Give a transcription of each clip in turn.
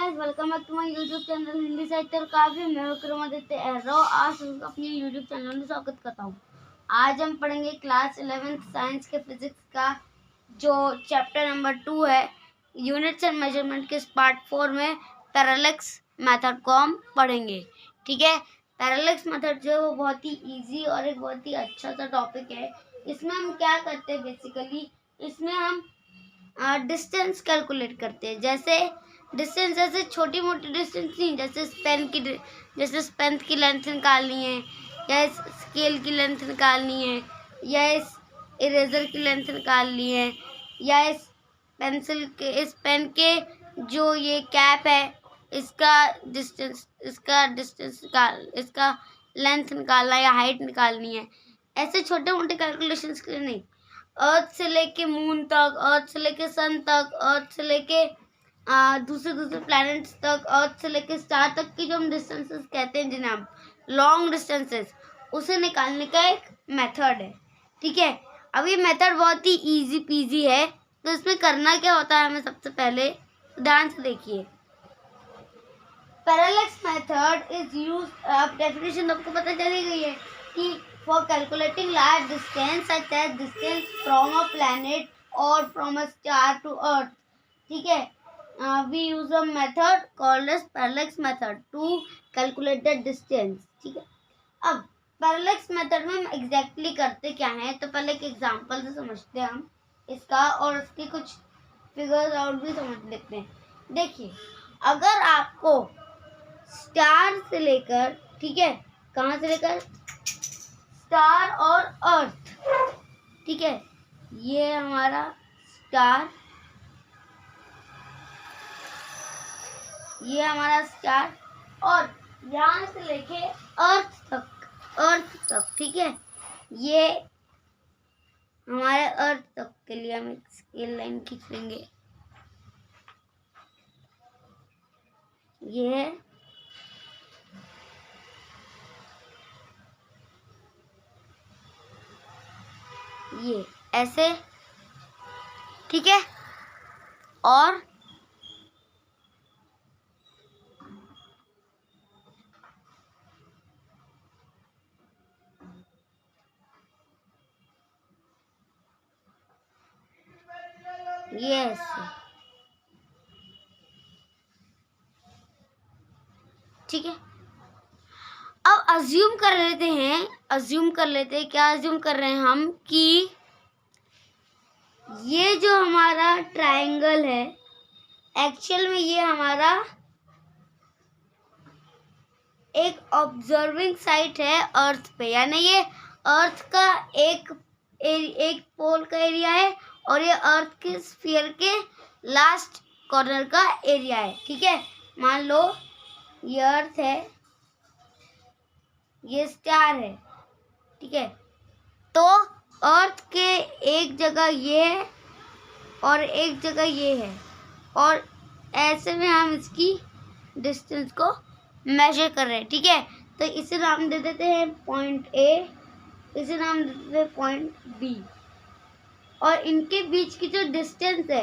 Guys, welcome back to my YouTube channel Hindi साहित्य और काव्य। मैं विक्रमादित्य एरो आज अपने यूट्यूब चैनल में स्वागत करता हूँ। आज हम पढ़ेंगे क्लास 11th साइंस के फिजिक्स का जो चैप्टर नंबर 2 है, यूनिट्स एंड मेजरमेंट के पार्ट 4 में पैरेलक्स मेथड को हम पढ़ेंगे। ठीक है, पैरेलक्स मेथड जो है वो बहुत ही ईजी और एक बहुत ही अच्छा सा टॉपिक है। इसमें हम क्या करते हैं, बेसिकली इसमें हम डिस्टेंस कैलकुलेट करते हैं। जैसे डिस्टेंस जैसे छोटी मोटी डिस्टेंस नहीं, जैसे स्पेन की लेंथ निकालनी है, या इस स्केल की लेंथ निकालनी है, या इस इरेजर की लेंथ निकालनी है, या इस पेन के जो ये कैप है इसका डिस्टेंस इसका लेंथ निकालना है या हाइट निकालनी है। ऐसे छोटे मोटे कैलकुलेशंस के लिए नहीं, अर्थ से लेके मून तक, अर्थ से लेके सन तक, अर्थ से लेके दूसरे प्लैनेट्स तक, अर्थ से लेके स्टार तक की जो हम डिस्टेंसेस कहते हैं, जिन्हें हम लॉन्ग डिस्टेंसेस, उसे निकालने का एक मेथड है। ठीक है, अब ये मेथड बहुत ही इजी पीजी है। तो इसमें करना क्या होता है, हमें सबसे पहले ध्यान से देखिए। पैरेलक्स मेथड इज यूज, अब डेफिनेशन आपको पता चली गई है कि for calculating large distance such as distance from a planet or from a star to earth. ठीक है, we use a method called as parallax method to calculate the distance. ठीक है, अब पैरेलक्स मेथड में हम एग्जैक्टली करते क्या हैं, तो पहले एक एग्जांपल से समझते हैं हम इसका, और उसके कुछ फिगर्स आउट भी समझ लेते हैं। देखिए, अगर आपको स्टार से लेकर, ठीक है, कहाँ से लेकर, स्टार और अर्थ, ठीक है, ये हमारा स्टार, ये हमारा स्टार, और यहाँ से लेके अर्थ तक, ठीक है, ये हमारे अर्थ तक के लिए हम एक स्केल लाइन खींच लेंगे। ये ऐसे, ठीक है, और ये ऐसे, ठीक है। अब अज्यूम कर लेते हैं क्या अज्यूम कर रहे हैं हम कि ये जो हमारा ट्रायंगल है, एक्चुअल में ये हमारा एक ऑब्जर्विंग साइट है अर्थ पे, यानी ये अर्थ का एक पोल का एरिया है और ये अर्थ के स्फीयर के लास्ट कॉर्नर का एरिया है। ठीक है, मान लो ये अर्थ है, ये स्टार है, ठीक है, तो अर्थ के एक जगह ये है और एक जगह ये है, और ऐसे में हम इसकी डिस्टेंस को मेजर कर रहे हैं। ठीक है, तो इसे नाम दे देते हैं पॉइंट ए, इसे नाम दे देते हैं पॉइंट बी, और इनके बीच की जो डिस्टेंस है,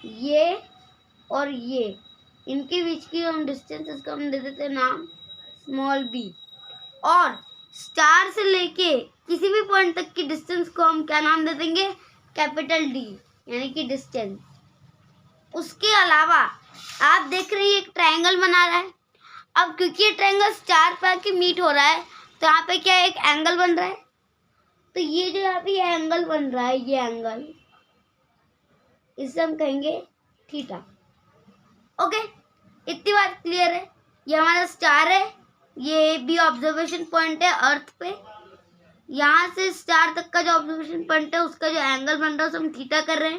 ये और ये, इनके बीच की हम डिस्टेंस, इसको हम दे देते हैं नाम स्मॉल बी, और स्टार से लेके किसी भी पॉइंट तक की डिस्टेंस को हम क्या नाम दे देंगे, कैपिटल डी, यानी कि डिस्टेंस। उसके अलावा आप देख रहे हैं एक ट्रायंगल बना रहा है। अब क्योंकि ये ट्रायंगल स्टार पे आके मीट हो रहा है, तो यहाँ पे क्या एक एंगल बन रहा है, तो ये जो यहाँ पे ये एंगल बन रहा है, ये एंगल, इसे हम कहेंगे थीटा। ओके, इतनी बात क्लियर है। ये हमारा स्टार है, ये भी ऑब्जर्वेशन पॉइंट है अर्थ पे, यहाँ से स्टार तक का जो ऑब्जर्वेशन पॉइंट है उसका जो एंगल बन रहा है उसे हम थीटा कह रहे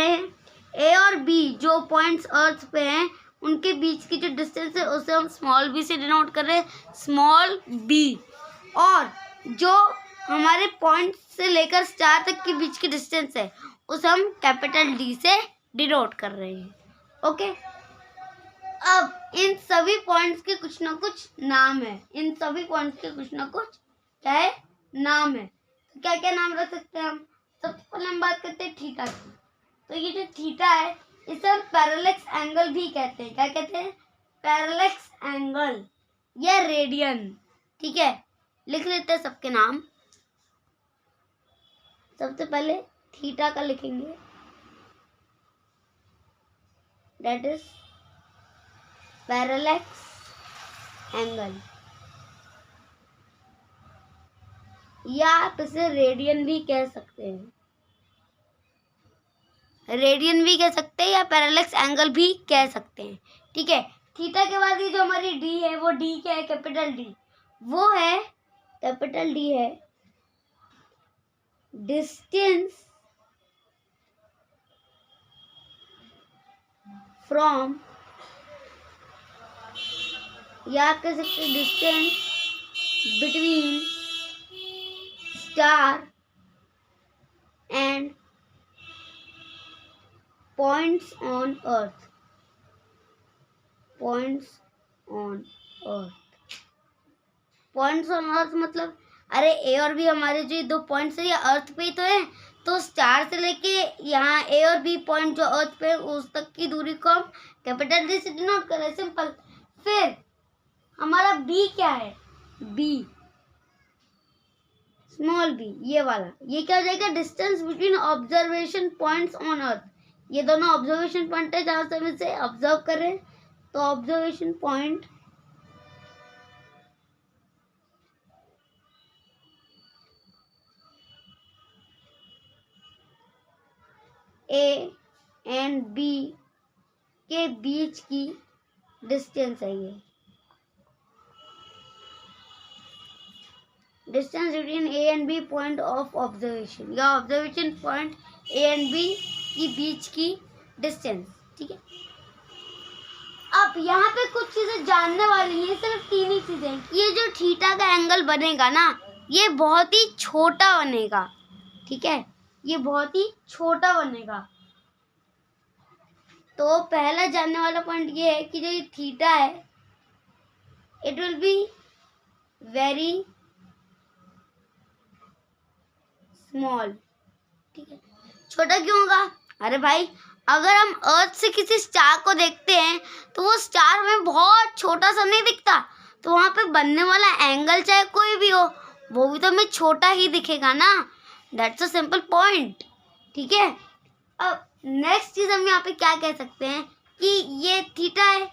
हैं। ए और बी जो पॉइंट्स अर्थ पे हैं, उनके बीच की जो डिस्टेंस है उसे हम स्मॉल बी से डिनोट कर रहे हैं, स्मॉल बी, और जो हमारे पॉइंट से लेकर स्टार तक के बीच की डिस्टेंस है उसे हम कैपिटल डी से डिनोट कर रहे हैं। ओके, अब इन सभी पॉइंट्स के कुछ ना कुछ नाम है, क्या है, नाम है। तो क्या क्या नाम रख सकते हैं हम, सबसे पहले हम बात करते हैं थीटा की। तो ये जो थीटा है इसे हम पैरेलक्स एंगल भी कहते हैं। क्या कहते हैं? पैरेलक्स एंगल या रेडियन। ठीक है, लिख लेते हैं सबके नाम। सबसे पहले थीटा का लिखेंगे, दैट इज पैरेलक्स एंगल, या आप इसे रेडियन भी कह सकते हैं। रेडियन भी कह सकते हैं या पैरेलक्स एंगल भी कह सकते हैं। ठीक है, थीटा के बाद ये जो हमारी डी है, वो डी क्या है? Capital D. वो है, कैपिटल डी है डिस्टेंस फ्रॉम, या आप कह सकते हैं distance between star and points on earth. Points on earth, points on अर्थ मतलब अरे ए और बी हमारे जो दो पॉइंट्स है ये अर्थ पे ही तो है, तो स्टार से लेके यहाँ ए और बी पॉइंट जो अर्थ पे उस तक की दूरी को हम कैपिटल डी से डिनोट कर रहे हैं, सिंपल। फिर हमारा बी क्या है? बी, स्मॉल बी, ये वाला, ये क्या हो जाएगा? Distance between observation points on अर्थ। ये दोनों ऑब्जर्वेशन पॉइंट है जहाँ से हम इसे ऑब्जर्व कर रहे हैं, तो observation point A and B के बीच की डिस्टेंस है ये। Distance between A and B point of observation, या observation point A and B की बीच की डिस्टेंस। ठीक है, अब यहाँ पे कुछ चीजें जानने वाली हैं, सिर्फ 3 ही चीजें। ये जो थीटा का एंगल बनेगा ना, ये बहुत ही छोटा बनेगा। ठीक है, ये बहुत ही छोटा बनेगा। तो पहला जानने वाला पॉइंट ये है कि जो ये थीटा है, it will be very small. ठीक है, छोटा क्यों होगा? अरे भाई, अगर हम अर्थ से किसी स्टार को देखते हैं तो वो स्टार हमें बहुत छोटा सा नहीं दिखता, तो वहां पे बनने वाला एंगल चाहे कोई भी हो, वो भी तो हमें छोटा ही दिखेगा ना। That's a simple point. ठीक है, अब नेक्स्ट चीज हम यहाँ पे क्या कह सकते हैं कि ये थीटा है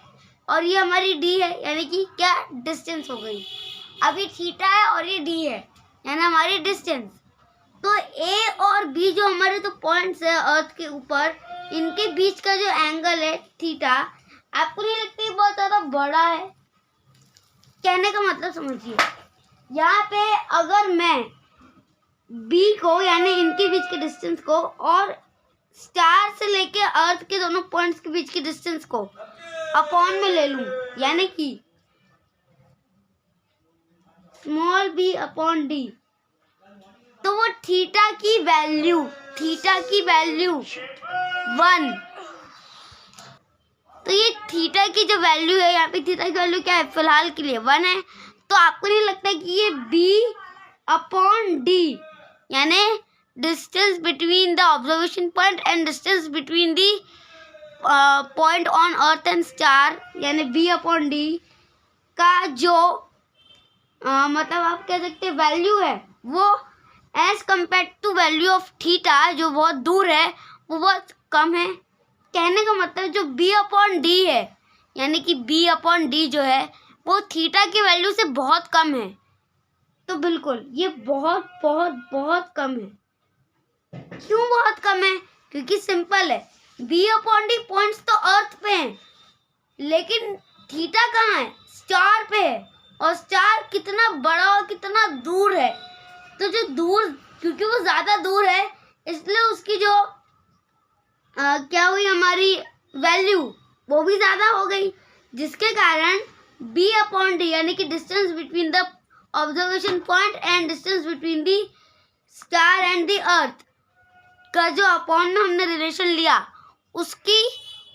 और ये हमारी डी है, यानी कि क्या डिस्टेंस हो गई। अब ये थीटा है और ये डी है, यानी हमारी डिस्टेंस। तो ए और बी जो हमारे तो पॉइंट्स है अर्थ के ऊपर, इनके बीच का जो एंगल है थीटा, आपको नहीं लगता ये बहुत ज्यादा बड़ा है? कहने का मतलब समझिए, यहाँ पे अगर मैं बी को यानी इनके बीच के डिस्टेंस को और स्टार से लेके अर्थ के दोनों पॉइंट्स के बीच की डिस्टेंस को अपॉन में ले लूं, यानी कि स्मॉल बी अपॉन डी, तो वो थीटा की वैल्यू 1, तो ये थीटा की जो वैल्यू है, यहाँ पे थीटा की वैल्यू क्या है? फिलहाल के लिए 1 है। तो आपको नहीं लगता कि ये b अपॉन डी, यानी distance between the observation point and distance between the point on earth and star, यानी b अपॉन डी का जो मतलब आप कह सकते हैं वैल्यू है, वो as compare to value of theta जो बहुत दूर है, वो बहुत कम है। कहने का मतलब जो b अपॉन डी है, यानी कि b अपॉन डी जो है वो थीटा की वैल्यू से बहुत कम है। तो बिल्कुल ये बहुत बहुत बहुत कम है। क्यों बहुत कम है? क्योंकि सिंपल है, b अपॉन डी पॉइंट्स तो अर्थ पे हैं, लेकिन थीटा कहाँ है? स्टार पे है, और स्टार कितना बड़ा और कितना दूर है। तो जो दूर, क्योंकि वो ज़्यादा दूर है, इसलिए उसकी जो क्या हुई हमारी वैल्यू, वो भी ज़्यादा हो गई, जिसके कारण b अपॉन डी यानी कि distance between the observation point and distance between the star and the अर्थ का जो अपॉन में हमने रिलेशन लिया, उसकी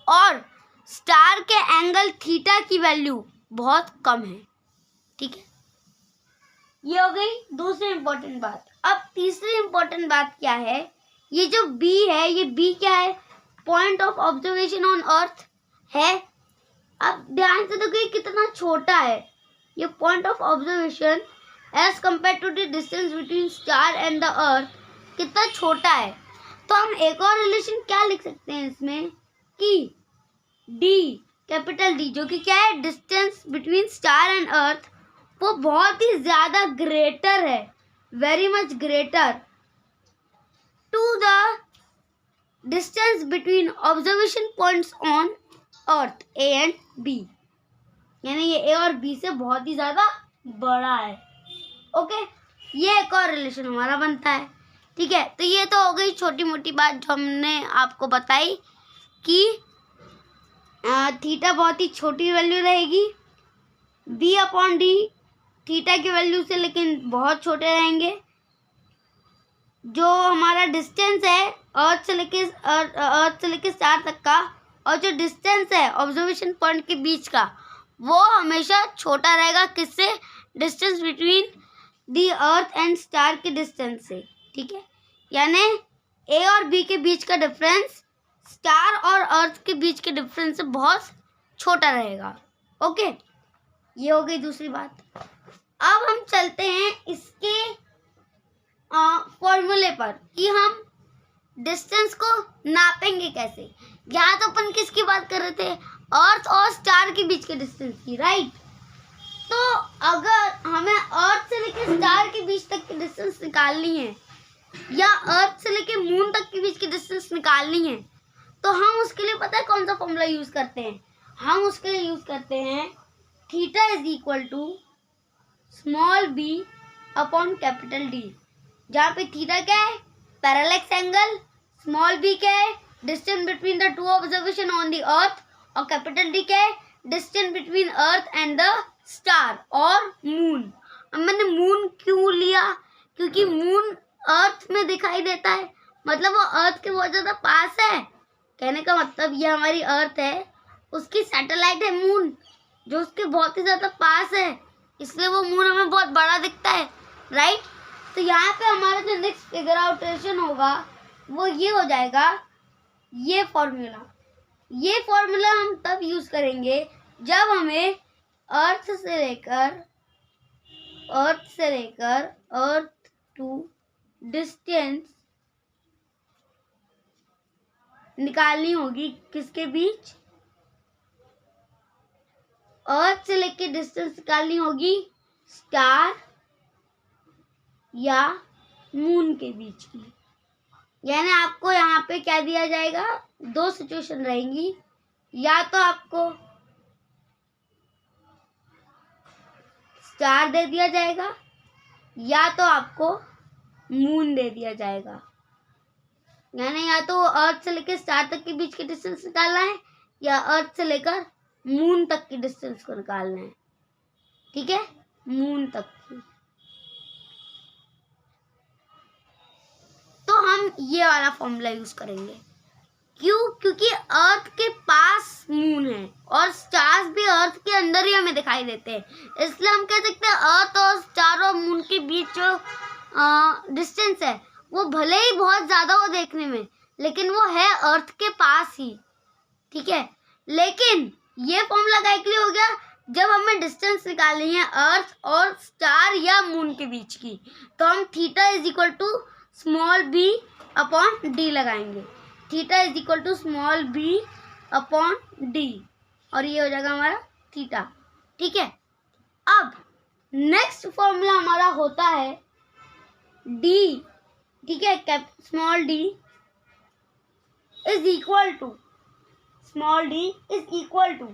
और स्टार के एंगल थीटा की वैल्यू बहुत कम है। ठीक है, ये हो गई दूसरी इंपॉर्टेंट बात। अब तीसरी इंपॉर्टेंट बात क्या है? ये जो b है, ये b क्या है? Point of observation on earth है। अब ध्यान से देखो ये कितना छोटा है, ये point of observation as compare to the distance between star and the earth कितना छोटा है। तो हम एक और रिलेशन क्या लिख सकते हैं इसमें कि डी, कैपिटल डी, जो कि क्या है, distance between star and earth, वो बहुत ही ज्यादा ग्रेटर है, very much greater to the distance between observation points on earth A and B, यानी ये ए और बी से बहुत ही ज्यादा बड़ा है। ओके, ये एक और रिलेशन हमारा बनता है। ठीक है, तो ये तो हो गई छोटी मोटी बात जो हमने आपको बताई कि थीटा बहुत ही छोटी वैल्यू रहेगी, बी अपॉन डी थीटा की वैल्यू से लेकिन बहुत छोटे रहेंगे। जो हमारा डिस्टेंस है अर्थ से लेके स्टार तक का, और जो डिस्टेंस है ऑब्जर्वेशन पॉइंट के बीच का, वो हमेशा छोटा रहेगा किससे, distance between the earth and star के डिस्टेंस से। ठीक है, यानी ए और बी के बीच का डिफरेंस स्टार और अर्थ के बीच के डिफरेंस से बहुत छोटा रहेगा। ओके, ये हो गई दूसरी बात। अब हम चलते हैं इसके फॉर्मूले पर कि हम डिस्टेंस को नापेंगे कैसे। यहाँ तो अपन किसकी बात कर रहे थे, अर्थ और स्टार के बीच के डिस्टेंस की, राइट। तो अगर हमें अर्थ से लेकर स्टार के बीच तक की डिस्टेंस निकालनी है या अर्थ से लेकर मून तक के बीच की डिस्टेंस निकालनी है, तो हम उसके लिए पता है कौन सा फॉर्मूला यूज करते हैं, हम उसके लिए यूज करते हैं theta is equal to small B upon capital D, जहाँ पे थीटा क्या है, पैरेलक्स एंगल, स्मॉल बी क्या है, distance between the two observation on the earth, और कैपिटल डी क्या है, distance between earth and the star और मून। अब मैंने मून क्यों लिया, क्योंकि मून अर्थ में दिखाई देता है, मतलब वो अर्थ के बहुत ज़्यादा पास है। कहने का मतलब ये हमारी अर्थ है, उसकी सैटेलाइट है मून, जो उसके बहुत ही ज़्यादा पास है, इसलिए वो मून हमें बहुत बड़ा दिखता है, राइट। तो यहाँ पे हमारा जो नेक्स्ट फिगर आउटेशन होगा वो ये हो जाएगा, ये फॉर्मूला हम तब यूज़ करेंगे जब हमें अर्थ से लेकर अर्थ टू डिस्टेंस निकालनी होगी, किसके बीच, अर्थ से लेकर डिस्टेंस निकालनी होगी स्टार या मून के बीच की। यानी आपको यहाँ पे क्या दिया जाएगा, दो सिचुएशन रहेंगी, या तो आपको स्टार दे दिया जाएगा या तो आपको मून दे दिया जाएगा। यानी या तो अर्थ से लेकर स्टार तक के बीच की डिस्टेंस निकालना है या अर्थ से लेकर मून तक की डिस्टेंस को निकालना है। ठीक है, मून तक की। तो हम ये वाला फॉर्मूला यूज करेंगे। क्यों, क्योंकि अर्थ के पास मून है और स्टार्स भी अर्थ के अंदर ही हमें दिखाई देते हैं, इसलिए हम कह सकते हैं अर्थ और स्टार और मून के बीच जो डिस्टेंस है वो भले ही बहुत ज़्यादा हो देखने में, लेकिन वो है अर्थ के पास ही। ठीक है, लेकिन ये फॉर्मूला का लिए हो गया जब हमें डिस्टेंस निकालनी है अर्थ और स्टार या मून के बीच की, तो हम theta is equal to small B upon D लगाएंगे। Theta is equal to small B upon D, और ये हो जाएगा हमारा थीटा। ठीक है, अब नेक्स्ट फॉर्मूला हमारा होता है डी। ठीक है, small D is equal to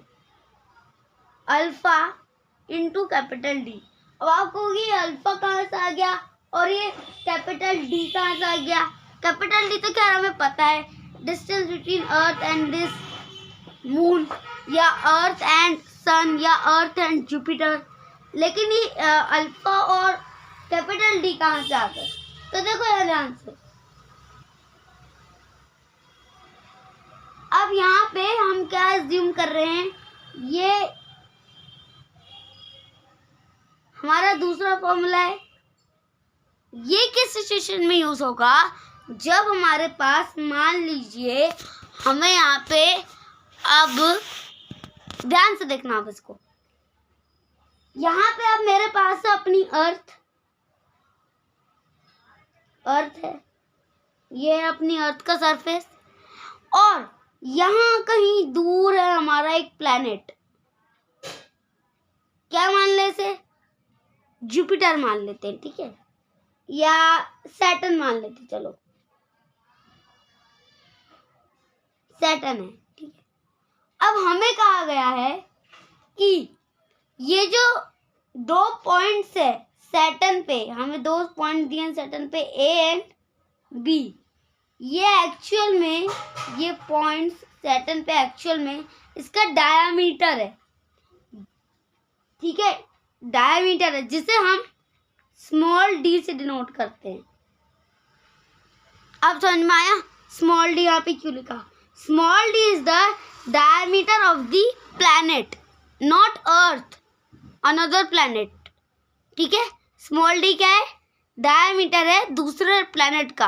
alpha into capital D. अब आपको ये अल्फा कहाँ से आ गया और ये कैपिटल डी कहाँ से आ गया। कैपिटल डी तो क्या हमें पता है, distance between earth and this moon, या अर्थ एंड सन, या अर्थ एंड जुपिटर। लेकिन ये अल्फा और कैपिटल डी कहाँ से आ गए, तो देखो यार ध्यान से। अब यहाँ पे हम क्या अज्यूम कर रहे हैं, ये हमारा दूसरा फॉर्मूला है। ये किस सिचुएशन में यूज होगा, जब हमारे पास मान लीजिए हमें यहाँ पे अब ध्यान से देखना आप इसको। यहाँ पे अब मेरे पास है अपनी अर्थ है, ये है अपनी अर्थ का सरफेस, और यहाँ कहीं दूर है हमारा एक प्लैनेट। क्या मान ले इसे? जुपिटर मान लेते हैं, ठीक है, या सैटर्न मान लेते, चलो सैटर्न है, ठीक है। अब हमें कहा गया है कि ये जो 2 पॉइंट्स है सैटर्न पे, हमें 2 पॉइंट दिए हैं सैटर्न पे, ए एंड बी, ये एक्चुअल में ये पॉइंट्स सैटर्न पे एक्चुअल में इसका डायामीटर है, ठीक है, डायामीटर है, जिसे हम स्मॉल डी से डिनोट करते हैं। अब समझ में आया स्मॉल डी यहाँ पे क्यों लिखा? Small D is the diameter of the planet, not earth, another planet, ठीक है। स्मॉल डी क्या है? डायमीटर है दूसरे प्लैनेट का।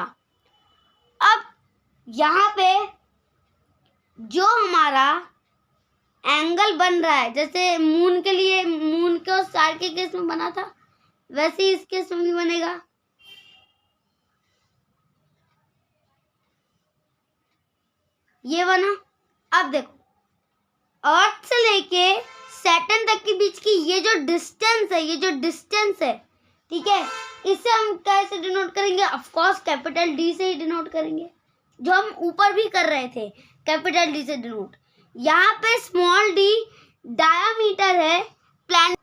अब यहाँ पे जो हमारा एंगल बन रहा है, जैसे मून के लिए, मून के और स्टार के केस में बना था, वैसे ही इस केस में भी बनेगा। ये बना। अब देखो अर्थ से लेके सैटर्न तक के बीच की ये जो डिस्टेंस है, ठीक है, इसे हम कैसे डिनोट करेंगे? ऑफ कोर्स कैपिटल डी से ही डिनोट करेंगे, जो हम ऊपर भी कर रहे थे, कैपिटल डी से डिनोट। यहाँ पे स्मॉल डी डायामीटर है प्लैनेट,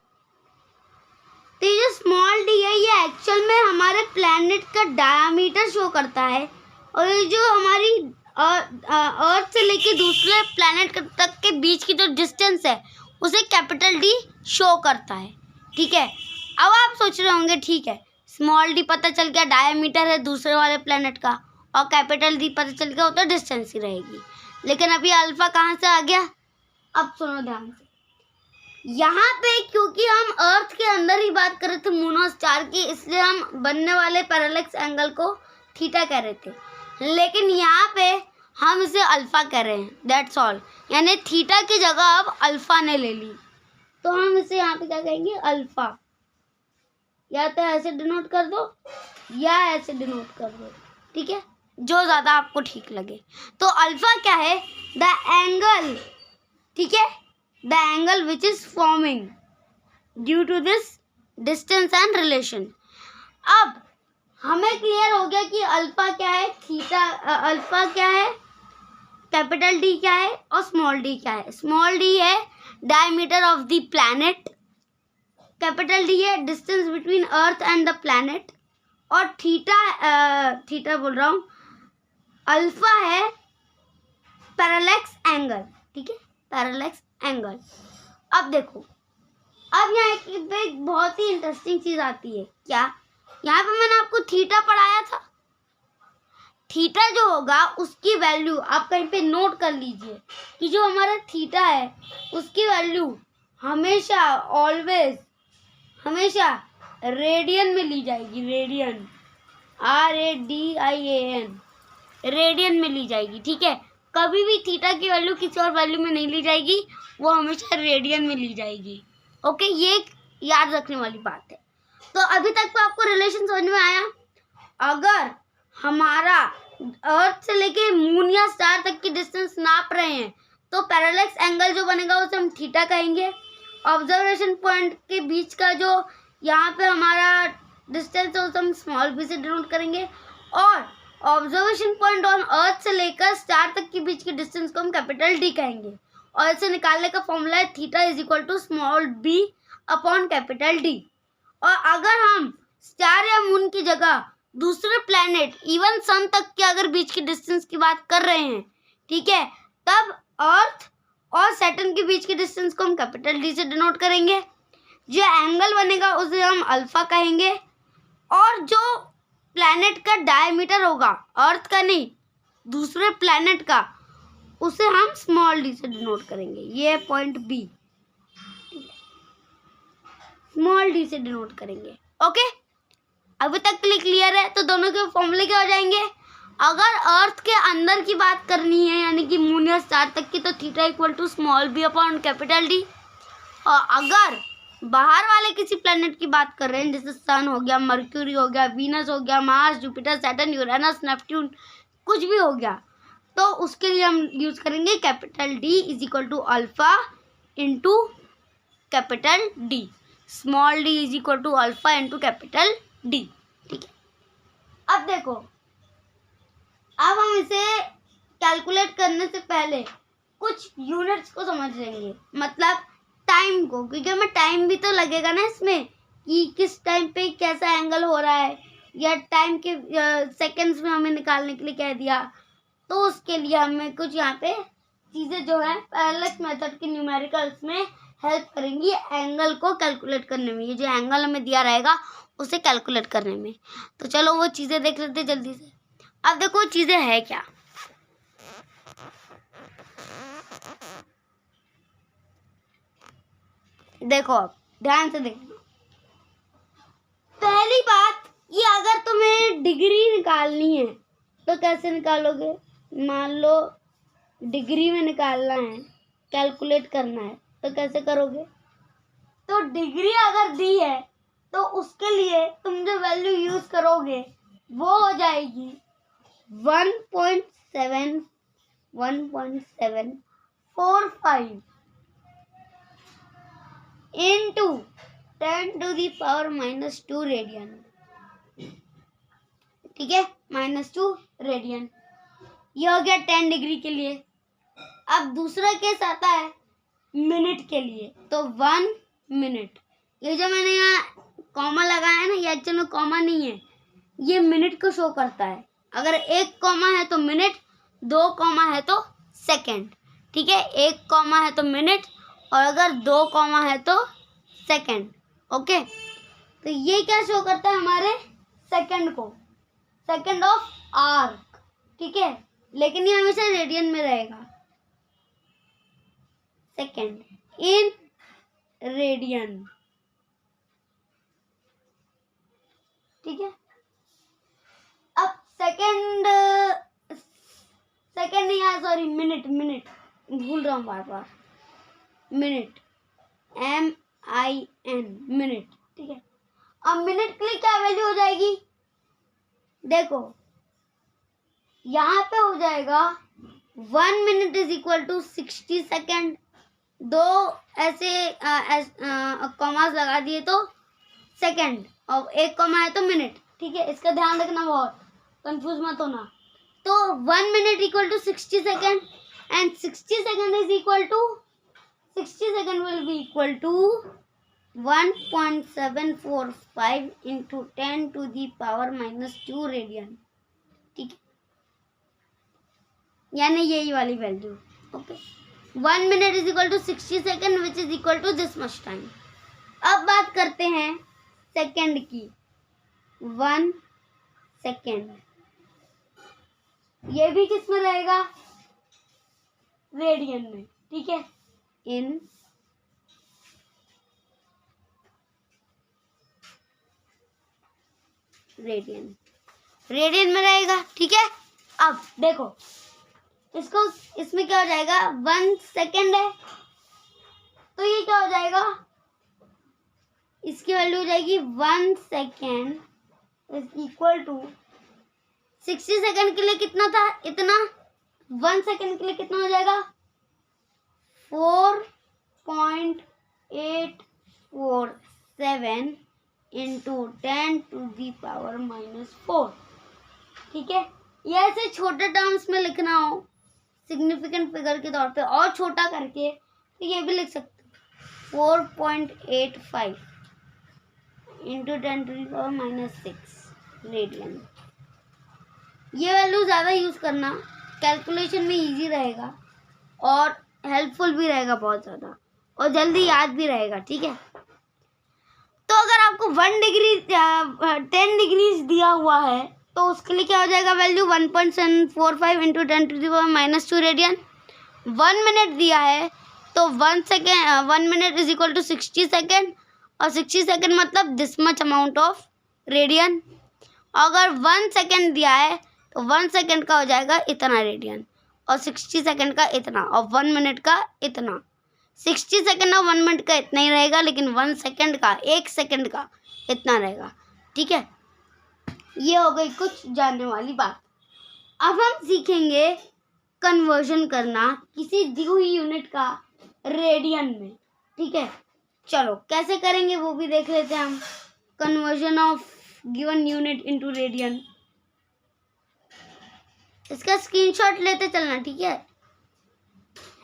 तो ये जो स्मॉल डी है ये एक्चुअल में हमारे प्लैनेट का डायामीटर शो करता है, और ये जो हमारी अर्थ से लेके दूसरे प्लैनेट तक के बीच की जो डिस्टेंस है उसे कैपिटल डी शो करता है, ठीक है। अब आप सोच रहे होंगे ठीक है, स्मॉल डी पता चल गया डायमीटर है दूसरे वाले प्लैनेट का, और कैपिटल डी पता चल गया, वो तो डिस्टेंस ही रहेगी, लेकिन अभी अल्फा कहाँ से आ गया? अब सुनो ध्यान से, यहाँ पे क्योंकि हम अर्थ के अंदर ही बात कर रहे थे मून और स्टार की, इसलिए हम बनने वाले पैरेलैक्स एंगल को थीटा कह रहे थे, लेकिन यहाँ पे हम इसे अल्फा कह रहे हैं, दैट्स ऑल। यानी थीटा की जगह अब अल्फा ने ले ली, तो हम इसे यहाँ पे क्या कहेंगे? अल्फा। या तो ऐसे डिनोट कर दो या ऐसे डिनोट कर दो, ठीक है, जो ज़्यादा आपको ठीक लगे। तो अल्फा क्या है? द एंगल, ठीक है, the angle which is forming due to this distance and relation. अब हमें क्लियर हो गया कि अल्फा क्या है, थीटा, अल्फा क्या है, कैपिटल डी क्या है, और स्मॉल डी क्या है। स्मॉल डी है diameter of the planet, capital D है distance between earth and the planet, और थीटा बोल रहा हूँ, अल्फा है पैरेलैक्स एंगल, ठीक है, पैरेलैक्स एंगल। अब देखो, अब यहाँ एक बहुत ही इंटरेस्टिंग चीज आती है। क्या? यहाँ पे मैंने आपको थीटा पढ़ाया था, थीटा जो होगा उसकी वैल्यू आप कहीं पे नोट कर लीजिए कि जो हमारा थीटा है उसकी वैल्यू हमेशा ऑलवेज हमेशा रेडियन में ली जाएगी, रेडियन, RADIAN, रेडियन में ली जाएगी, ठीक है। कभी भी थीटा की वैल्यू किसी और वैल्यू में नहीं ली जाएगी, वो हमेशा रेडियन में ली जाएगी, ओके, ये एक याद रखने वाली बात है। तो अभी तक तो आपको रिलेशन समझ में आया। अगर हमारा अर्थ से लेके मून या स्टार तक की डिस्टेंस नाप रहे हैं तो पैरेलैक्स एंगल जो बनेगा उसे हम थीटा कहेंगे। ऑब्जर्वेशन पॉइंट के बीच का जो यहाँ पे हमारा डिस्टेंस है उसे हम स्मॉल बी से डिनोट करेंगे, और ऑब्जर्वेशन पॉइंट ऑन अर्थ से लेकर स्टार तक के बीच की डिस्टेंस को हम कैपिटल डी कहेंगे, और इसे निकालने का फॉर्मूला है theta is equal to small B upon capital D. और अगर हम स्टार या मून की जगह दूसरे प्लैनेट, इवन सन तक के अगर बीच की डिस्टेंस की बात कर रहे हैं, ठीक है, तब अर्थ और सैटर्न के बीच की डिस्टेंस को हम कैपिटल डी से डिनोट करेंगे। जो एंगल बनेगा उसे हम अल्फा कहेंगे, और जो प्लैनेट का डायमीटर होगा, अर्थ का नहीं दूसरे प्लैनेट का, उसे हम स्मॉल डी से डिनोट करेंगे। ये है पॉइंट बी, स्मॉल डी से डिनोट करेंगे, ओके। अभी तक के लिए क्लियर है? तो दोनों के फॉर्मूले क्या हो जाएंगे? अगर अर्थ के अंदर की बात करनी है यानी कि मून या स्टार तक की, तो theta equal to small B upon capital D. और अगर बाहर वाले किसी प्लेनेट की बात कर रहे हैं, जैसे सन हो गया, मर्क्यूरी हो गया, वीनस हो गया, Mars, Jupiter, Saturn, Uranus, Neptune, कुछ भी हो गया, तो उसके लिए हम यूज करेंगे capital D is equal to alpha into capital D. Small D is equal to alpha into capital D. ठीक है, अब देखो, अब हम इसे कैलकुलेट करने से पहले कुछ यूनिट्स को समझ लेंगे, मतलब टाइम को, क्योंकि हमें टाइम भी तो लगेगा ना इसमें कि किस टाइम पे कैसा एंगल हो रहा है, या टाइम के सेकंड्स में हमें निकालने के लिए कह दिया, तो उसके लिए हमें कुछ यहाँ पे चीज़ें जो है पैरेलल मेथड की न्यूमेरिकल्स में हेल्प करेंगी एंगल को कैलकुलेट करने में। ये जो एंगल हमें दिया रहेगा उसे कैलकुलेट करने में, तो चलो वो चीज़ें देख लेते जल्दी से। अब देखो चीज़ें है क्या। देखो अब ध्यान से देखना। पहली बात, ये अगर तुम्हें डिग्री निकालनी है तो कैसे निकालोगे? मान लो डिग्री में निकालना है, कैलकुलेट करना है, तो कैसे करोगे? तो डिग्री अगर दी है तो उसके लिए तुम जो वैल्यू यूज करोगे वो हो जाएगी 1.745 into 10⁻⁻² रेडियन। ठीक है, -2 रेडियन। ये हो गया 10 डिग्री के लिए। अब दूसरा केस आता है मिनट के लिए, तो 1 मिनट। ये जो मैंने यहाँ कॉमा लगाया है ना, ये एक्चुअल में कॉमा नहीं है, ये मिनट को शो करता है। अगर 1 कॉमा है तो मिनट, 2 कॉमा है तो सेकंड। ठीक है, 1 कॉमा है तो मिनट, और अगर 2 कॉमा है तो सेकंड। ओके, तो ये क्या शो करता है हमारे सेकंड को, सेकंड ऑफ आर्क। ठीक है, लेकिन ये हमेशा रेडियन में रहेगा, सेकंड इन रेडियन। ठीक है, अब सेकंड नहीं, सॉरी मिनट भूल रहा हूँ बार बार। Minute, MIN, minute. ठीक है, अब मिनट के लिए क्या वैल्यू हो जाएगी? देखो यहाँ पे हो जाएगा 1 minute is equal to 60 second. 2 ऐसे कॉमास लगा दिए तो सेकेंड, और 1 कॉमा है तो मिनट। ठीक है, इसका ध्यान रखना, बहुत कंफ्यूज मत होना। तो 1 minute equal to 60 second, and 60 second is equal to 60 second will be equal to 1.745 into 10⁻⁻² radian. ठीक है, यानी यही वाली value. Okay, 1 minute is equal to 60 second which is equal to this much time. अब बात करते हैं सेकेंड की। 1 सेकेंड, ये भी किस में रहेगा? रेडियन में। ठीक है, इन रेडियन में रहेगा। ठीक है, अब देखो इसको, इसमें क्या हो जाएगा? 1 सेकेंड है तो ये क्या हो जाएगा? इसकी वैल्यू हो जाएगी 1 second is equal to 60 second के लिए कितना था? इतना। 1 सेकेंड के लिए कितना हो जाएगा? 4.847 into 10⁻⁻⁴। ठीक है, ये ऐसे छोटे टर्म्स में लिखना हो सिग्निफिकेंट फिगर के तौर पे और छोटा करके, तो ये भी लिख सकते हो 4.85 into 10⁻⁻6 रेडियन। ये वैल्यू ज़्यादा यूज़ करना, कैलकुलेशन में इजी रहेगा और हेल्पफुल भी रहेगा बहुत ज़्यादा, और जल्दी याद भी रहेगा। ठीक है, तो अगर आपको 10 डिग्रीज दिया हुआ है तो उसके लिए क्या हो जाएगा वैल्यू? 1.745 into 10⁻⁻² radian. 1 मिनट दिया है तो 1 minute is equal to 60 second, और 60 सेकेंड मतलब this much amount of radian. अगर 1 सेकेंड दिया है तो 1 सेकंड का हो जाएगा इतना रेडियन, और 60 सेकंड का इतना, और 1 मिनट का इतना। 60 सेकंड और 1 मिनट का इतना ही रहेगा, लेकिन 1 सेकंड का, 1 सेकंड का इतना रहेगा। ठीक है, ये हो गई कुछ जानने वाली बात। अब हम सीखेंगे कन्वर्जन करना किसी दी हुई यूनिट का रेडियन में। ठीक है, चलो कैसे करेंगे वो भी देख लेते हैं हम। Conversion of given unit into radian, इसका स्क्रीनशॉट लेते चलना। ठीक है,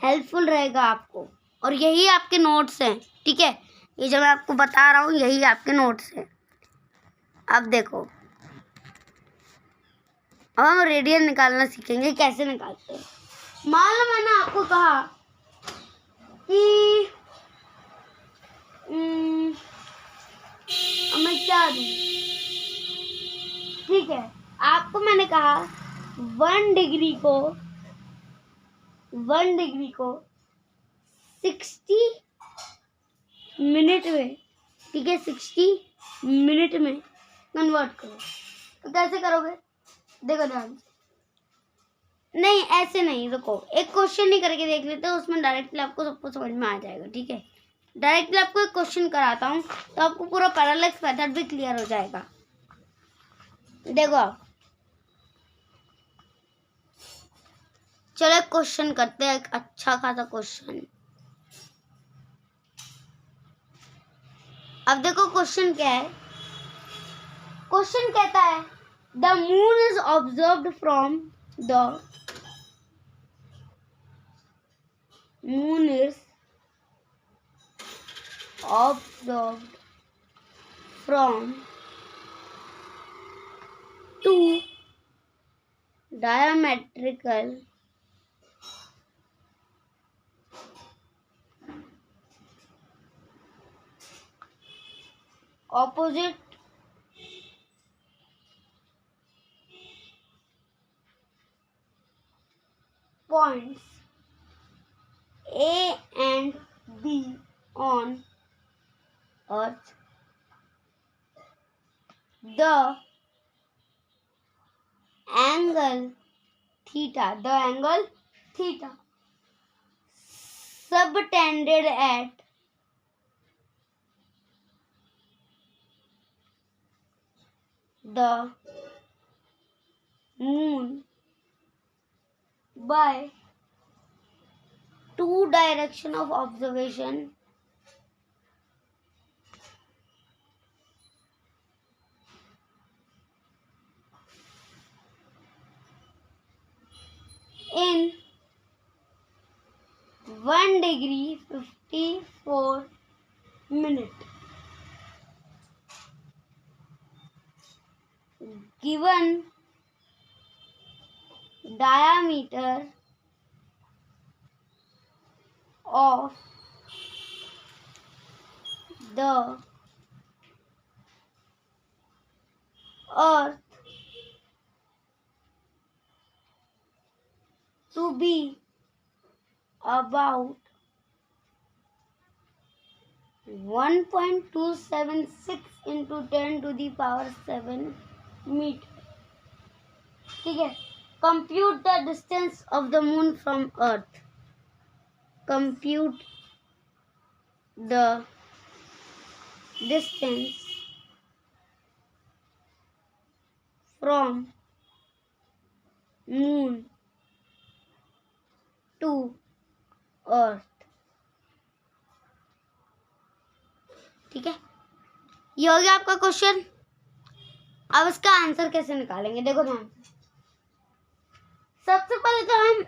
हेल्पफुल रहेगा आपको, और यही आपके नोट्स हैं। ठीक है, ये जो मैं आपको बता रहा हूँ यही आपके नोट्स हैं। अब देखो, अब हम रेडियन निकालना सीखेंगे, कैसे निकालते हैं। मान लो मैंने आपको कहा कि मैं क्या दूं। ठीक है, आपको मैंने कहा 1 डिग्री को 60 मिनट में, ठीक है, 60 मिनट में कन्वर्ट करो। तो कैसे करोगे, देखो ध्यान से। नहीं ऐसे नहीं, रुको, एक क्वेश्चन ही करके देख लेते हैं, उसमें डायरेक्टली आपको सब कुछ समझ में आ जाएगा। ठीक है, डायरेक्टली आपको एक क्वेश्चन कराता हूँ तो आपको पूरा पैरालेक्स मेथड भी क्लियर हो जाएगा। देखो आप, चलो एक क्वेश्चन करते हैं, एक अच्छा खासा क्वेश्चन। अब देखो क्वेश्चन क्या है। क्वेश्चन कहता है the moon is observed from the moon is observed from 2 diametrical opposite points A and B on Earth. The angle theta subtended at the moon by 2 direction of observation in 1 degree 54 minute. Given diameter of the Earth to be about 1.276 into 10 to the power 7 meter. ठीक है, compute the distance of the moon from Earth. Compute the distance from moon to Earth. ठीक है, ये हो गया आपका question. अब इसका आंसर कैसे निकालेंगे, देखो ध्यान से। सबसे पहले तो हम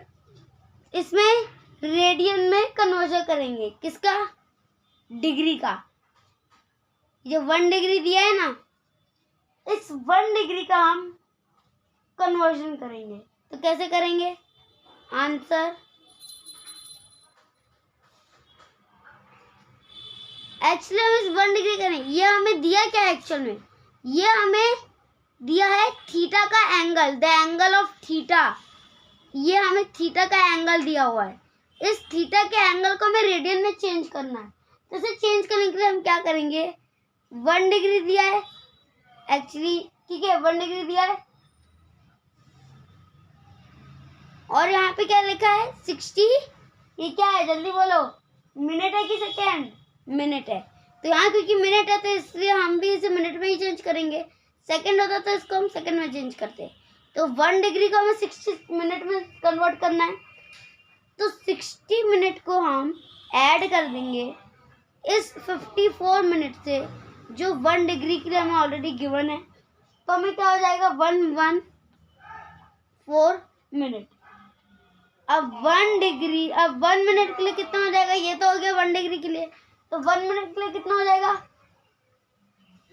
इसमें रेडियन में कन्वर्जन करेंगे, किसका, डिग्री का। जो 1 डिग्री दिया है ना, इस 1 डिग्री का हम कन्वर्जन करेंगे। तो कैसे करेंगे, आंसर एक्चुअली हम इस 1 डिग्री करें। ये हमें दिया क्या है एक्चुअल में, ये हमें दिया है थीटा का angle, the angle of theta. ये हमें थीटा का एंगल दिया हुआ है। इस थीटा के एंगल को हमें रेडियन में चेंज करना है। तो इसे चेंज करने के लिए हम क्या करेंगे, 1 डिग्री दिया है एक्चुअली, ठीक है, 1 डिग्री दिया है, और यहाँ पे क्या लिखा है 60, ये क्या है जल्दी बोलो, मिनट है कि सेकेंड? मिनट है। तो यहाँ क्योंकि मिनट है तो इसलिए हम भी इसे मिनट में ही चेंज करेंगे। सेकंड होता तो इसको हम सेकंड में चेंज करते। तो 1 डिग्री को हमें 60 मिनट में कन्वर्ट करना है, तो 60 मिनट को हम ऐड कर देंगे इस 54 मिनट से जो 1 डिग्री के लिए हमें ऑलरेडी गिवन है। तो हमें क्या हो जाएगा 114 मिनट। अब 1 डिग्री, अब 1 मिनट के लिए कितना हो जाएगा, ये तो हो गया 1 डिग्री के लिए। तो 1 मिनट के लिए कितना हो जाएगा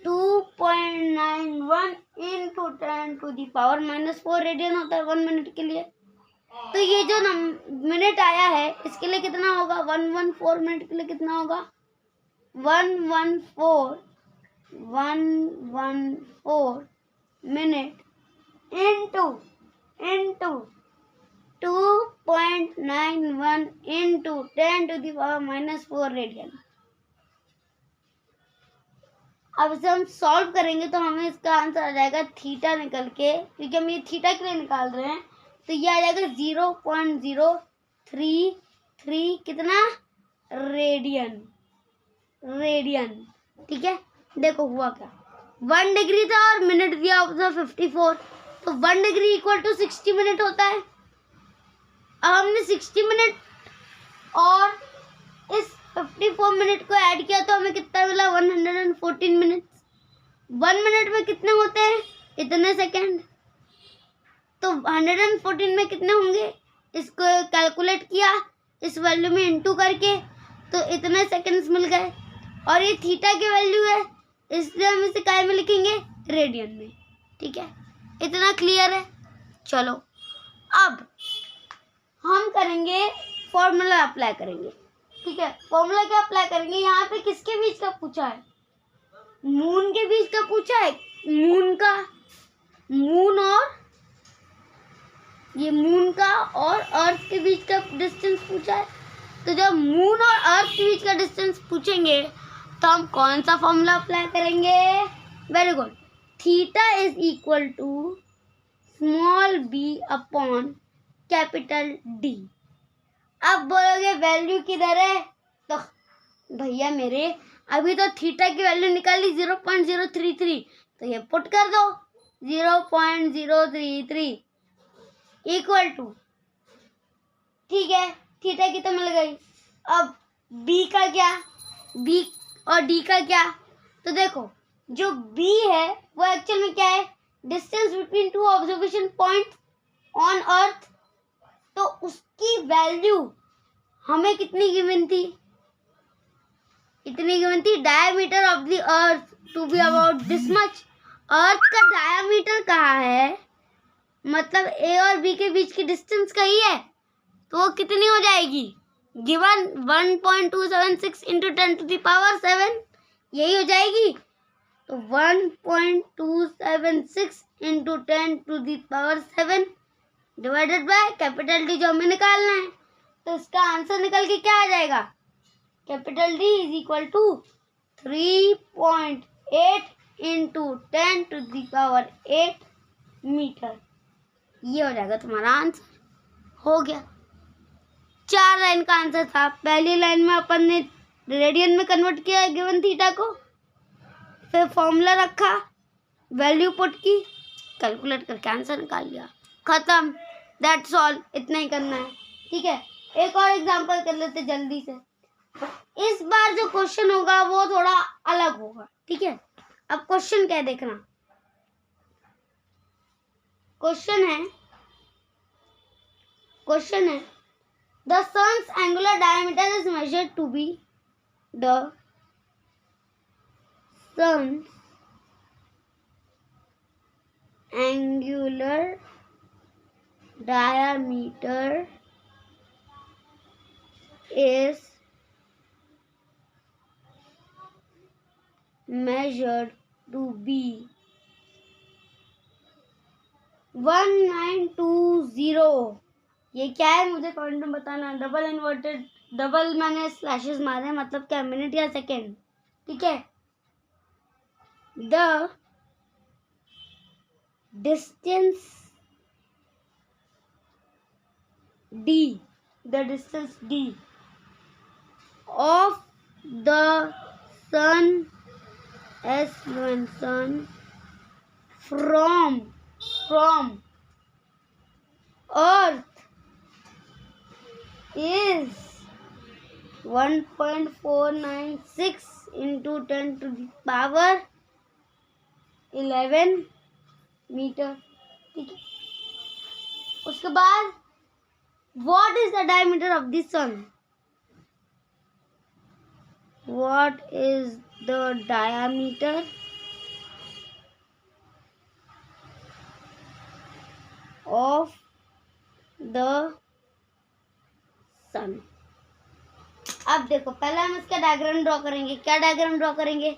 2.91 इंटू 10⁻⁻⁴ रेडियन होता है 1 मिनट के लिए। तो ये जो मिनट आया है इसके लिए कितना होगा 114 मिनट के लिए कितना होगा 114 मिनट इंटू 2.91 इंटू 10⁻⁻⁴ रेडियन। अब इसे हम सॉल्व करेंगे तो हमें इसका आंसर आ जाएगा थीटा निकल के, क्योंकि हम ये थीटा के लिए निकाल रहे हैं, तो ये आ जाएगा 0.033 कितना रेडियन। ठीक है, देखो हुआ क्या, 1 डिग्री था और मिनट दिया था 54, तो 1 डिग्री इक्वल टू 60 मिनट होता है। अब हमने 60 मिनट और इस 54 मिनट को ऐड किया तो हमें कितना मिला 114 मिनट। 1 मिनट में कितने होते हैं, इतने सेकंड, तो 114 में कितने होंगे, इसको कैलकुलेट किया इस वैल्यू में इनटू करके, तो इतने सेकंड्स मिल गए। और ये थीटा की वैल्यू है इसलिए हम इसे काय में लिखेंगे, रेडियन में। ठीक है, इतना क्लियर है। चलो अब हम करेंगे फॉर्मूला अप्लाई करेंगे। ठीक है, फॉर्मूला क्या अप्लाई करेंगे, यहाँ पे किसके बीच का पूछा है, मून के बीच का पूछा है, मून और ये मून का और अर्थ के बीच का डिस्टेंस पूछा है। तो जब मून और अर्थ के बीच का डिस्टेंस पूछेंगे तो हम कौन सा फॉर्मूला अप्लाई करेंगे, very good, theta is equal to small B upon capital D. अब बोलोगे वैल्यू किधर है, तो भैया मेरे अभी तो थीटा की वैल्यू निकाली 0.033, तो ये पुट कर दो 0.033 इक्वल टू, ठीक है, थीटा की तो मिल गई। अब बी का क्या, बी और डी का क्या, तो देखो जो बी है वो एक्चुअल में क्या है, distance between two observation point on earth. तो उसकी वैल्यू हमें कितनी गिवन थी, इतनी गिवन थी, diameter of the earth to be about this much. Earth का डायमीटर कहाँ है, मतलब ए और बी के बीच की डिस्टेंस का ही है, तो वो कितनी हो जाएगी, गिवन 1.276 इंटू 10⁻⁷ यही हो जाएगी। तो 1.276 into 10⁻⁷ divided by capital D जो हमें निकालना है, तो इसका आंसर निकल के क्या आ जाएगा, capital D is equal to 3.8 into 10⁸ metre. ये हो जाएगा तुम्हारा आंसर, हो गया। 4 लाइन का आंसर था। पहली लाइन में अपन ने रेडियन में कन्वर्ट किया गिवन थीटा को, फिर फॉर्मूला रखा, वैल्यू पुट की, कैलकुलेट करके आंसर निकाल लिया, खत्म, दैट्स ऑल, इतना ही करना है। ठीक है, एक और एग्जांपल कर लेते जल्दी से। इस बार जो क्वेश्चन होगा वो थोड़ा अलग होगा। ठीक है, अब क्वेश्चन क्या है देखना, क्वेश्चन है the sun's angular diameter is measured to be the sun's angular diameter is measured to be 1920। ये क्या है मुझे कमेंट में बताना। डबल इन्वर्टेड, डबल मैंने स्लैशेस मारे, मतलब क्या, मिनट या सेकेंड। ठीक है, the distance D, the distance D of the sun, S1 sun, from Earth is 1.496 into 10 to the power 11 metre. ठीक है, उसके बाद what is the diameter of the sun? What is the diameter of the sun? अब देखो, पहले हम इसका diagram draw करेंगे। क्या डायग्राम ड्रॉ करेंगे?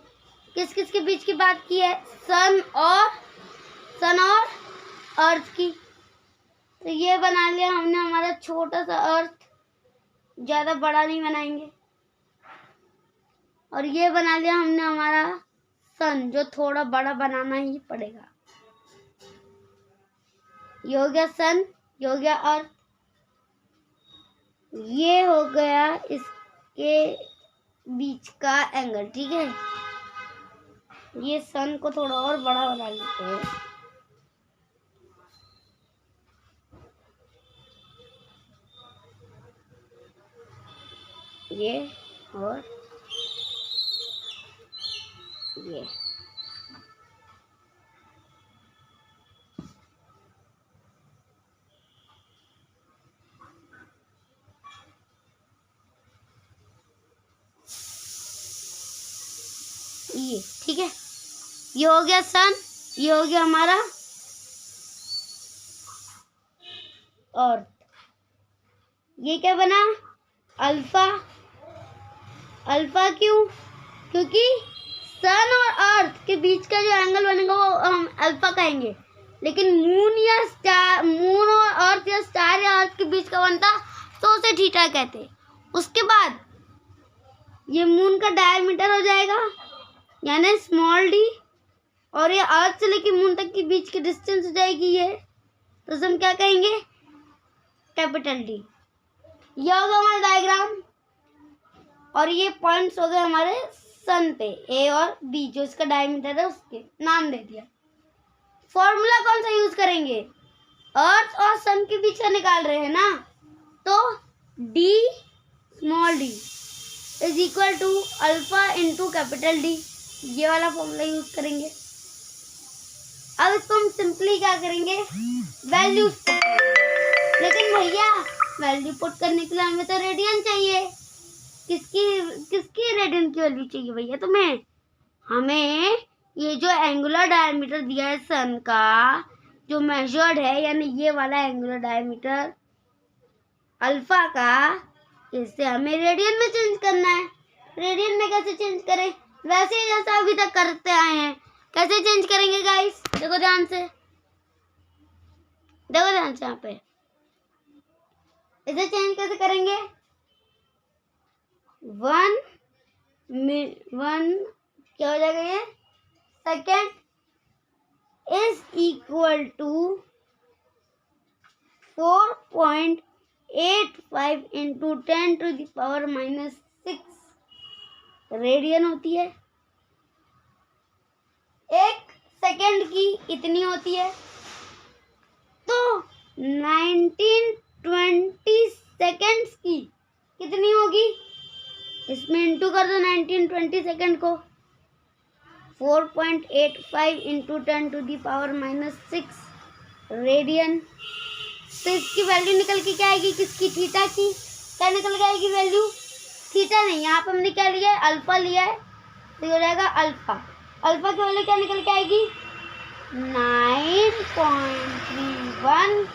किस किस के बीच की बात की है? सन और अर्थ की। तो ये बना लिया हमने हमारा छोटा सा अर्थ, ज्यादा बड़ा नहीं बनाएंगे। और ये बना लिया हमने हमारा सन, जो थोड़ा बड़ा बनाना ही पड़ेगा। ये हो गया सन, ये हो गया अर्थ, ये हो गया इसके बीच का एंगल। ठीक है, ये सन को थोड़ा और बड़ा बना लेते हैं। ये और ये ठीक है, ये हो गया सन, ये हो गया हमारा अर्थ। ये क्या बना? अल्फा। अल्फा क्यों? क्योंकि सन और अर्थ के बीच का जो एंगल बनेगा वो हम अल्फा कहेंगे। लेकिन मून और अर्थ या स्टार या अर्थ के बीच का बनता तो उसे थीटा कहते। उसके बाद ये मून का डायमीटर हो जाएगा, यानी स्मॉल डी, और ये अर्थ से लेके मून तक के बीच की डिस्टेंस हो जाएगी ये, तो हम क्या कहेंगे? Capital D. ये होगा हमारा डायग्राम, और ये पॉइंट्स हो गए हमारे सन पे, ए और बी, जो इसका डायमीटर है उसके नाम दे दिया। फॉर्मूला कौन सा यूज करेंगे? अर्थ और सन के बीच का निकाल रहे हैं ना, तो D small D is equal to alpha into capital D, ये वाला फॉर्मूला यूज करेंगे। अब इसको हम सिंपली क्या करेंगे? वैल्यूज पुट करेंगे। लेकिन भैया वैल्यू पुट करने के लिए हमें तो रेडियन चाहिए। किसकी रेडियन की वैल्यू चाहिए भैया तुम्हें? हमें ये जो एंगुलर डायमीटर दिया है सन का, जो मेजर्ड है, यानी ये वाला एंगुलर डायमीटर अल्फा का, इससे हमें रेडियन में चेंज करना है। रेडियन में कैसे चेंज करें? वैसे ही जैसा अभी तक करते आए हैं। कैसे चेंज करेंगे गाइस? देखो ध्यान से, यहाँ पे इसे चेंज कैसे करेंगे? वन क्या हो जाएगा? ये second is equal to 4.85 into 10 to the power -6 radian होती है। एक सेकेंड की इतनी होती है, तो 1920 सेकेंड्स की कितनी होगी? इसमें इंटू कर दो 1920 सेकेंड को। 4.85 into 10 to the power -6 radian. तो इसकी वैल्यू निकल के क्या आएगी? किसकी? थीटा की। क्या निकल के आएगी वैल्यू? थीटा नहीं, यहाँ पे हमने क्या लिया है? अल्फा लिया है, तो ये हो जाएगा अल्फा। अल्फा की वैल्यू क्या निकल के आएगी? 9.31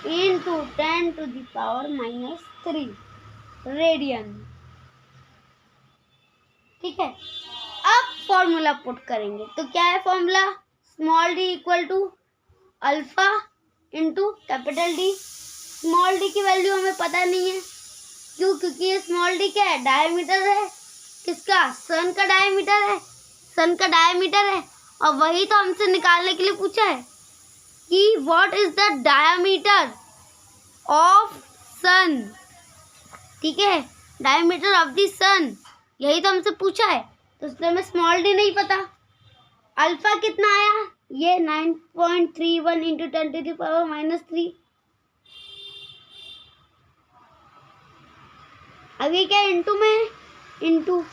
into 10 to the power -3 radian. ठीक है, अब फॉर्मूला पुट करेंगे। तो क्या है formula? Small D equal to alpha into capital D. Small D की वैल्यू हमें पता नहीं है, क्यों? क्योंकि ये स्मॉल डी क्या है? डायमीटर है। किसका? सन का डायमीटर है। सन का डायमीटर है, और वही तो हमसे निकालने के लिए पूछा है कि what is the diameter of sun, ठीक है, डायमीटर ऑफ द सन, यही तो हमसे पूछा है, तो इसलिए हमें स्मॉल डी नहीं पता। अल्फा कितना आया, ये 9.31 इंटू 10⁻⁻3। अभी क्या इंटू में, इंटू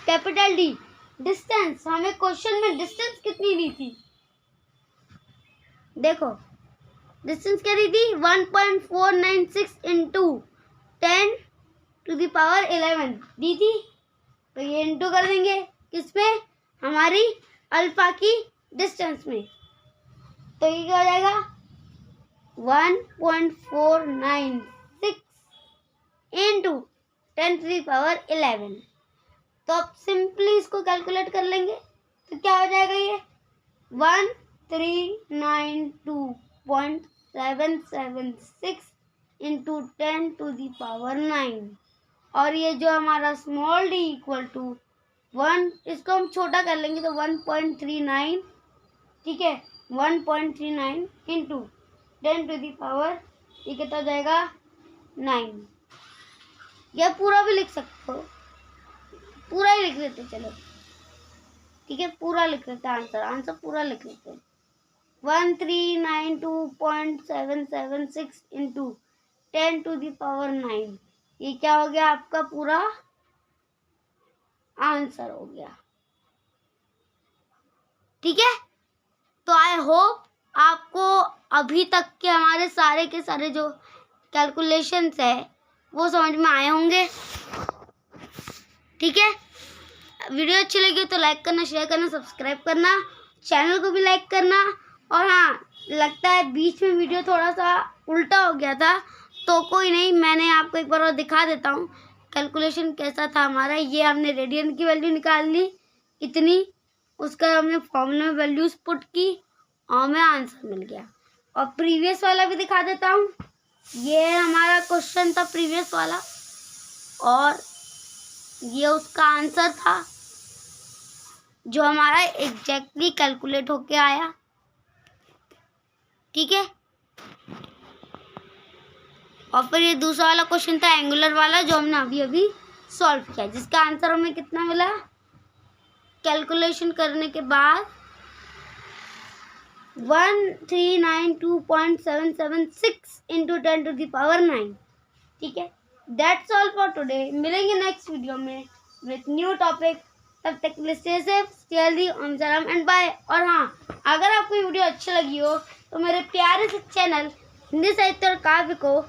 कैपिटल डी डिस्टेंस, हमें क्वेश्चन में डिस्टेंस कितनी दी थी, देखो डिस्टेंस क्या दी थी 1.496 इंटू 10⁻11 दी थी, तो ये इंटू कर देंगे किसमें, हमारी अल्फा की डिस्टेंस में, तो ये क्या हो जाएगा 1.496 इंटू 10⁻11। तो अब सिंपली इसको कैलकुलेट कर लेंगे, तो क्या हो जाएगा ये 1392.776 इंटू 10⁻9, और ये जो हमारा स्मॉल डी इक्वल टू 1, इसको हम छोटा कर लेंगे तो 1.39, ठीक है, 1.39 इंटू 10⁻, ये कितना हो जाएगा 9। यह पूरा भी लिख सकते हो, पूरा ही लिख लेते चलो, ठीक है, पूरा लिख लेते हैं, आंसर पूरा लिख लेते हैं 1392.776 इंटू 10⁻9, ये क्या हो गया आपका पूरा आंसर हो गया, ठीक है। तो आई होप आपको अभी तक के हमारे सारे के सारे जो कैलकुलेशंस है वो समझ में आए होंगे, ठीक है। वीडियो अच्छी लगी तो लाइक करना, शेयर करना, सब्सक्राइब करना, चैनल को भी लाइक करना। और हाँ, लगता है बीच में वीडियो थोड़ा सा उल्टा हो गया था, तो कोई नहीं, मैंने आपको एक बार और दिखा देता हूँ कैलकुलेशन कैसा था हमारा। ये हमने रेडियन की वैल्यू निकाल ली इतनी, उसका हमने फॉर्मूला में वैल्यूज पुट की और हमें आंसर मिल गया। और प्रीवियस वाला भी दिखा देता हूँ, ये हमारा क्वेश्चन था प्रीवियस वाला और ये उसका आंसर था जो हमारा एग्जैक्टली कैलकुलेट होके आया, ठीक है। और फिर ये दूसरा वाला क्वेश्चन था एंगुलर वाला जो हमने अभी अभी सॉल्व किया, जिसका आंसर हमें कितना मिला कैलकुलेशन करने के बाद 1392.776 इंटू 10⁻9, ठीक है। दैट्स ऑल फॉर टुडे, मिलेंगे नेक्स्ट वीडियो में विथ न्यू टॉपिक, तब तक स्टे सेफ, स्टे हेल्दी, ओम सलाम एंड बाय। और हाँ, अगर आपको ये वीडियो अच्छी लगी हो तो मेरे प्यारे से चैनल हिंदी साहित्य और काव्य को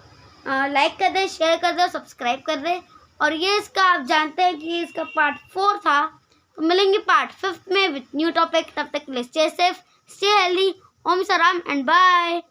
लाइक कर दे, शेयर कर दे, सब्सक्राइब कर दे। और ये इसका आप जानते हैं कि इसका पार्ट 4 था, तो मिलेंगे पार्ट 5 में विथ न्यू टॉपिक, तब तक स्टे सेफ, स्टे हेल्दी, ओम सलाम एंड बाय।